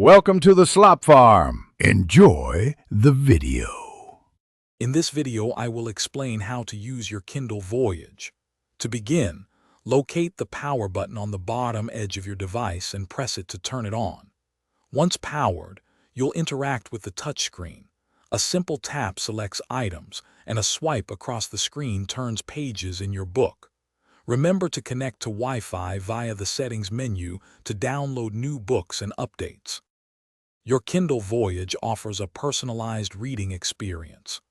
Welcome to the Slop Farm. Enjoy the video. In this video, I will explain how to use your Kindle Voyage. To begin, locate the power button on the bottom edge of your device and press it to turn it on. Once powered, you'll interact with the touchscreen. A simple tap selects items, and a swipe across the screen turns pages in your book. Remember to connect to Wi-Fi via the settings menu to download new books and updates. Your Kindle Voyage offers a personalized reading experience.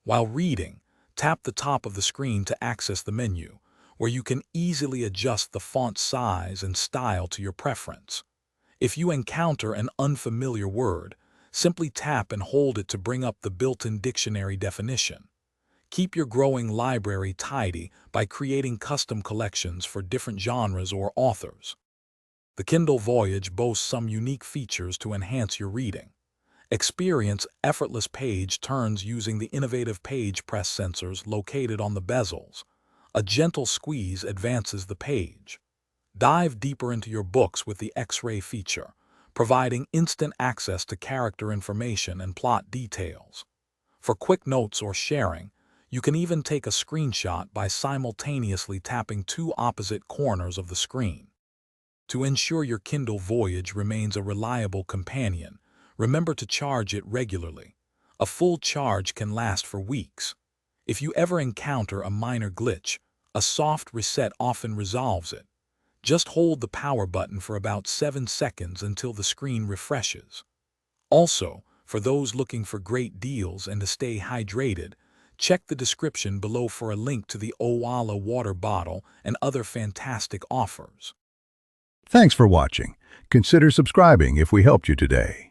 While reading, tap the top of the screen to access the menu, where you can easily adjust the font size and style to your preference. If you encounter an unfamiliar word, simply tap and hold it to bring up the built-in dictionary definition. Keep your growing library tidy by creating custom collections for different genres or authors. The Kindle Voyage boasts some unique features to enhance your reading. Experience effortless page turns using the innovative page press sensors located on the bezels. A gentle squeeze advances the page. Dive deeper into your books with the X-ray feature, providing instant access to character information and plot details. For quick notes or sharing, you can even take a screenshot by simultaneously tapping two opposite corners of the screen. To ensure your Kindle Voyage remains a reliable companion, remember to charge it regularly. A full charge can last for weeks. If you ever encounter a minor glitch, a soft reset often resolves it. Just hold the power button for about 7 seconds until the screen refreshes. Also, for those looking for great deals and to stay hydrated, check the description below for a link to the Owala water bottle and other fantastic offers. Thanks for watching. Consider subscribing if we helped you today.